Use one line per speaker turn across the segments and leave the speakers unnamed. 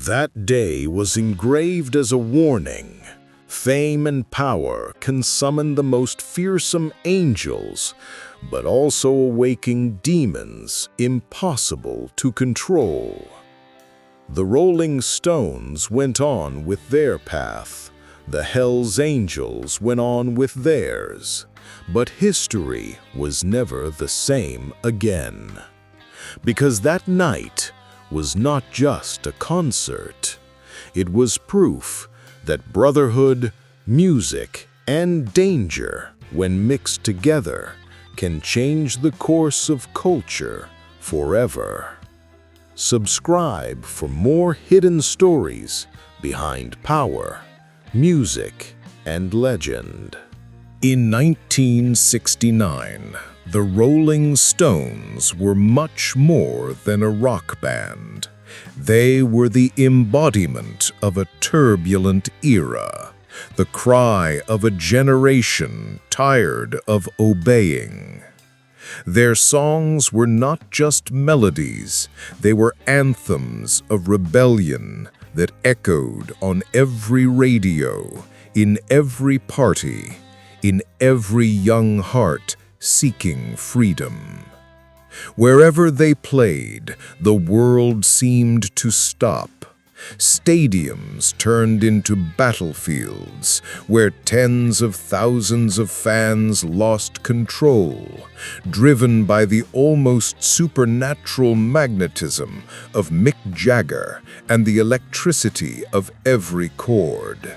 That day was engraved as a warning. Fame and power can summon the most fearsome angels, but also awaken demons impossible to control. The Rolling Stones went on with their path. The Hells Angels went on with theirs. But history was never the same again. Because that night was not just a concert. It was proof that brotherhood, music, and danger, when mixed together, can change the course of culture forever. Subscribe for more hidden stories behind power, music, and legend. In 1969, the Rolling Stones were much more than a rock band. They were the embodiment of a turbulent era, the cry of a generation tired of obeying. Their songs were not just melodies, they were anthems of rebellion that echoed on every radio, in every party, in every young heart seeking freedom. Wherever they played, the world seemed to stop. Stadiums turned into battlefields where tens of thousands of fans lost control, driven by the almost supernatural magnetism of Mick Jagger and the electricity of every chord.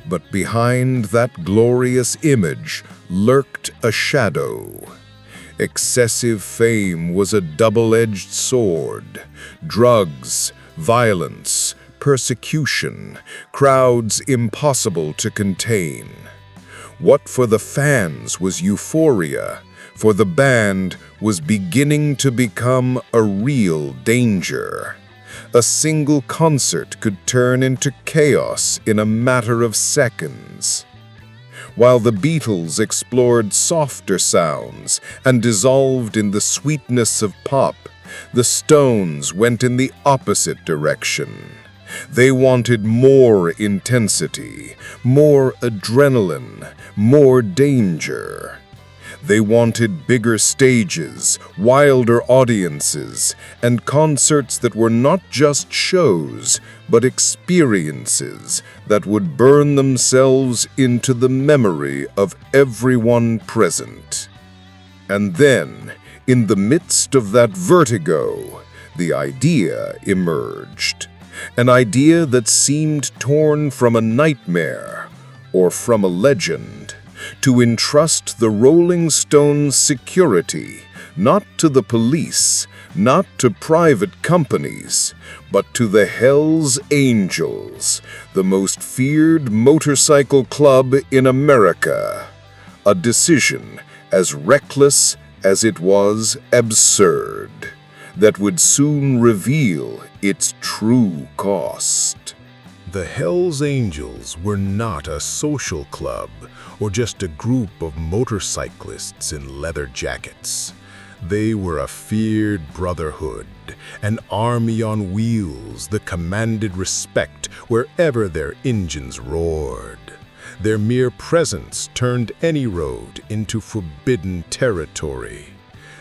But behind that glorious image lurked a shadow. Excessive fame was a double-edged sword. Drugs, violence, persecution, crowds impossible to contain. What for the fans was euphoria, for the band was beginning to become a real danger. A single concert could turn into chaos in a matter of seconds. While the Beatles explored softer sounds and dissolved in the sweetness of pop, the Stones went in the opposite direction. They wanted more intensity, more adrenaline, more danger. They wanted bigger stages, wilder audiences, and concerts that were not just shows, but experiences that would burn themselves into the memory of everyone present. And then, in the midst of that vertigo, the idea emerged. An idea that seemed torn from a nightmare or from a legend. To entrust the Rolling Stones' security, not to the police, not to private companies, but to the Hells Angels, the most feared motorcycle club in America. A decision as reckless as it was absurd, that would soon reveal its true cost. The Hells Angels were not a social club or just a group of motorcyclists in leather jackets. They were a feared brotherhood, an army on wheels that commanded respect wherever their engines roared. Their mere presence turned any road into forbidden territory.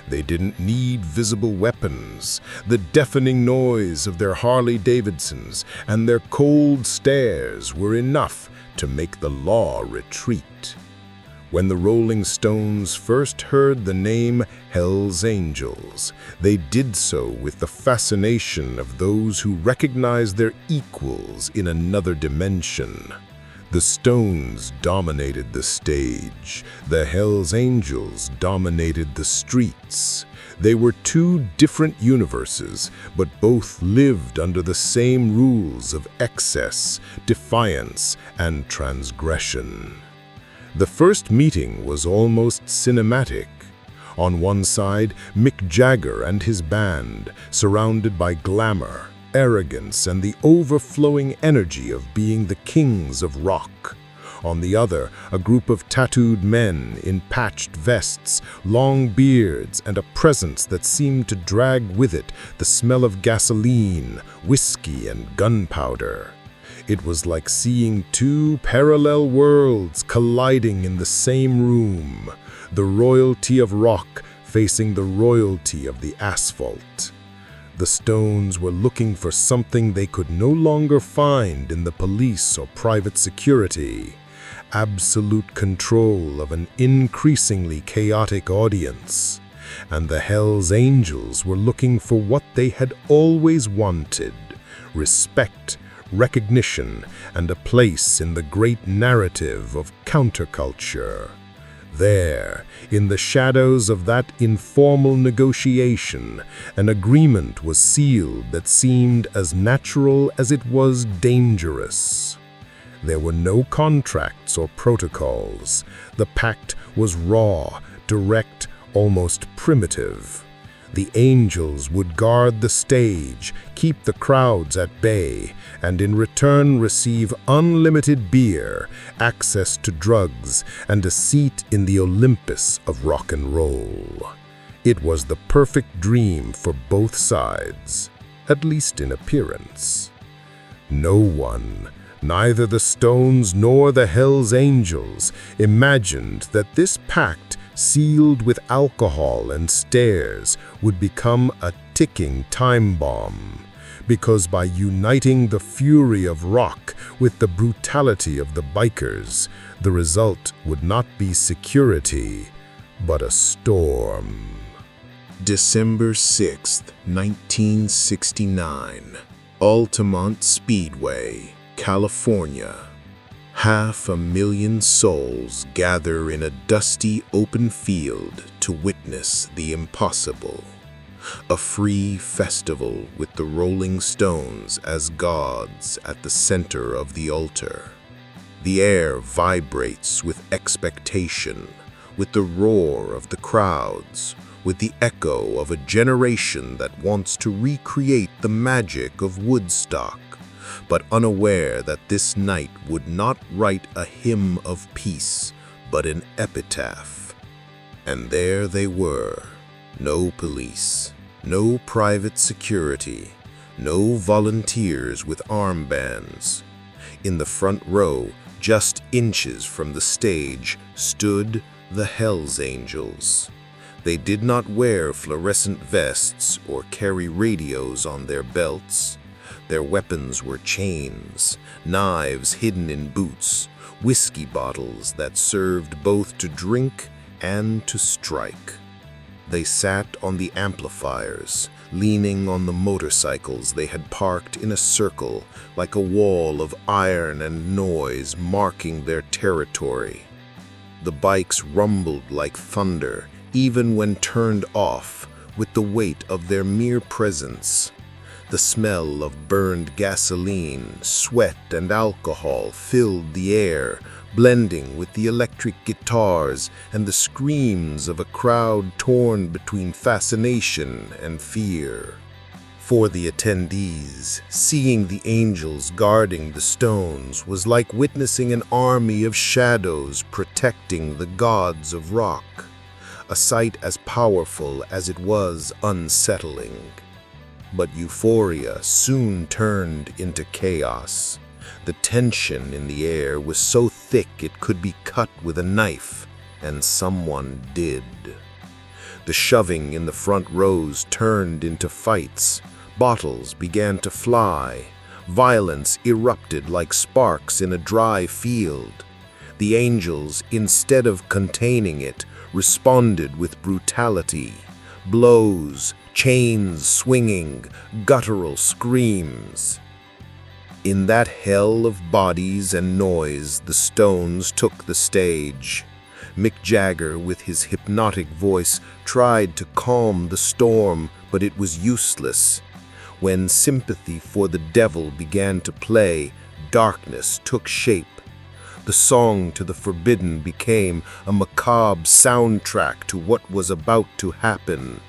They didn't need visible weapons. The deafening noise of their Harley-Davidsons and their cold stares were enough to make the law retreat. When the Rolling Stones first heard the name Hells Angels, they did so with the fascination of those who recognized their equals in another dimension. The Stones dominated the stage. The Hells Angels dominated the streets. They were two different universes, but both lived under the same rules of excess, defiance, and transgression. The first meeting was almost cinematic. On one side, Mick Jagger and his band, surrounded by glamour, arrogance, and the overflowing energy of being the kings of rock. On the other, a group of tattooed men in patched vests, long beards, and a presence that seemed to drag with it the smell of gasoline, whiskey, and gunpowder. It was like seeing two parallel worlds colliding in the same room, the royalty of rock facing the royalty of the asphalt. The Stones were looking for something they could no longer find in the police or private security: absolute control of an increasingly chaotic audience. And the Hells Angels were looking for what they had always wanted: respect, recognition, and a place in the great narrative of counterculture. There, in the shadows of that informal negotiation, an agreement was sealed that seemed as natural as it was dangerous. There were no contracts or protocols. The pact was raw, direct, almost primitive. The Angels would guard the stage, keep the crowds at bay, and in return receive unlimited beer, access to drugs, and a seat in the Olympus of rock and roll. It was the perfect dream for both sides, at least in appearance. No one, neither the Stones nor the Hells Angels, imagined that this pact, sealed with alcohol and stares, would become a ticking time bomb. Because by uniting the fury of rock with the brutality of the bikers, the result would not be security, but a storm. December 6, 1969, Altamont Speedway, California. 500,000 souls gather in a dusty open field to witness the impossible. A free festival with the Rolling Stones as gods at the center of the altar. The air vibrates with expectation, with the roar of the crowds, with the echo of a generation that wants to recreate the magic of Woodstock, but unaware that this night would not write a hymn of peace, but an epitaph. And there they were. No police, no private security, no volunteers with armbands. In the front row, just inches from the stage, stood the Hells Angels. They did not wear fluorescent vests or carry radios on their belts. Their weapons were chains, knives hidden in boots, whiskey bottles that served both to drink and to strike. They sat on the amplifiers, leaning on the motorcycles they had parked in a circle, like a wall of iron and noise marking their territory. The bikes rumbled like thunder, even when turned off, with the weight of their mere presence. The smell of burned gasoline, sweat, and alcohol filled the air, blending with the electric guitars and the screams of a crowd torn between fascination and fear. For the attendees, seeing the Angels guarding the Stones was like witnessing an army of shadows protecting the gods of rock, a sight as powerful as it was unsettling. But euphoria soon turned into chaos. The tension in the air was so thick it could be cut with a knife, and someone did. The shoving in the front rows turned into fights. Bottles began to fly. Violence erupted like sparks in a dry field. The Angels, instead of containing it, responded with brutality. Blows, chains swinging, guttural screams. In that hell of bodies and noise, the Stones took the stage. Mick Jagger, with his hypnotic voice, tried to calm the storm, but it was useless. When sympathy for the devil began to play, darkness took shape. The song to the forbidden became a macabre soundtrack to what was about to happen.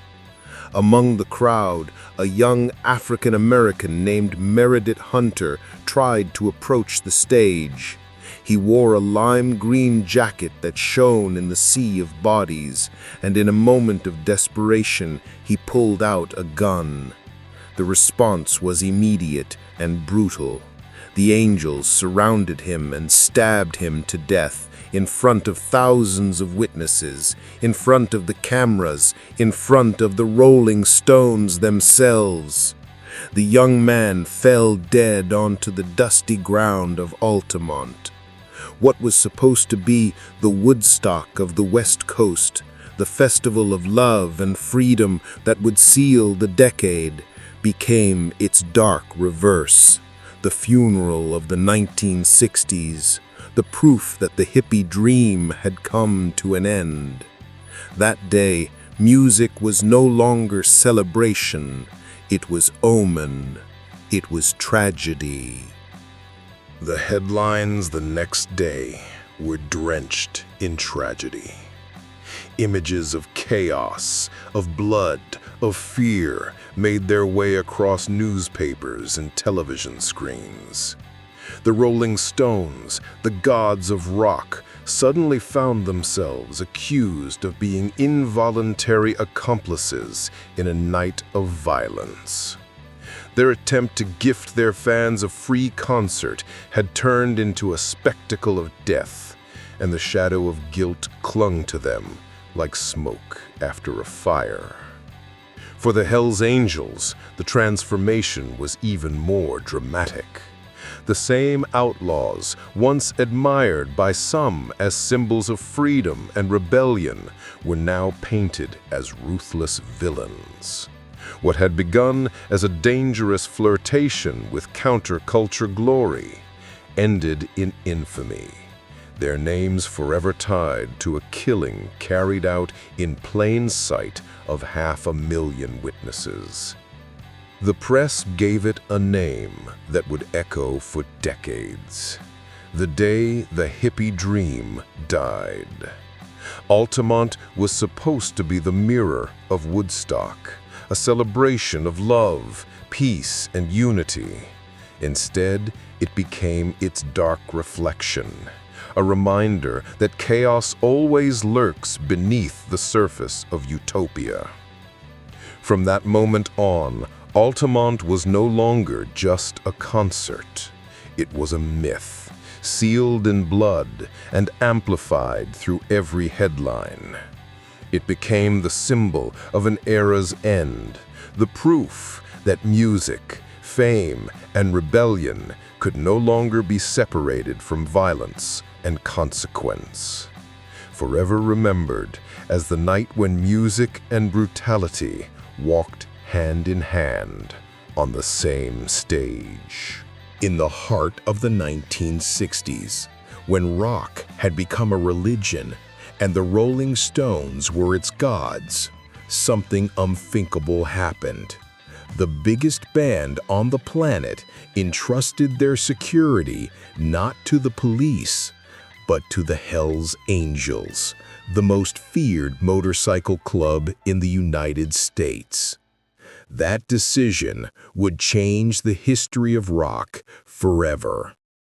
Among the crowd, a young African-American named Meredith Hunter tried to approach the stage. He wore a lime-green jacket that shone in the sea of bodies, and in a moment of desperation, he pulled out a gun. The response was immediate and brutal. The angels surrounded him and stabbed him to death in front of thousands of witnesses, in front of the cameras, in front of the Rolling Stones themselves. The young man fell dead onto the dusty ground of Altamont. What was supposed to be the Woodstock of the West Coast, the festival of love and freedom that would seal the decade, became its dark reverse. The funeral of the 1960s, the proof that the hippie dream had come to an end. That day, music was no longer celebration. It was omen. It was tragedy. The headlines the next day were drenched in tragedy. Images of chaos, of blood, of fear made their way across newspapers and television screens. The Rolling Stones, the gods of rock, suddenly found themselves accused of being involuntary accomplices in a night of violence. Their attempt to gift their fans a free concert had turned into a spectacle of death, and the shadow of guilt clung to them like smoke after a fire. For the Hells Angels, the transformation was even more dramatic. The same outlaws, once admired by some as symbols of freedom and rebellion, were now painted as ruthless villains. What had begun as a dangerous flirtation with counterculture glory ended in infamy, their names forever tied to a killing carried out in plain sight of 500,000 witnesses. The press gave it a name that would echo for decades. The day the hippie dream died. Altamont was supposed to be the mirror of Woodstock, a celebration of love, peace, and unity. Instead, it became its dark reflection, a reminder that chaos always lurks beneath the surface of utopia. From that moment on, Altamont was no longer just a concert. It was a myth, sealed in blood and amplified through every headline. It became the symbol of an era's end, the proof that music, fame, and rebellion could no longer be separated from violence and consequence. Forever remembered as the night when music and brutality walked hand in hand on the same stage. In the heart of the 1960s, when rock had become a religion and the Rolling Stones were its gods, something unthinkable happened. The biggest band on the planet entrusted their security not to the police, but to the Hells Angels, the most feared motorcycle club in the United States. That decision would change the history of rock forever.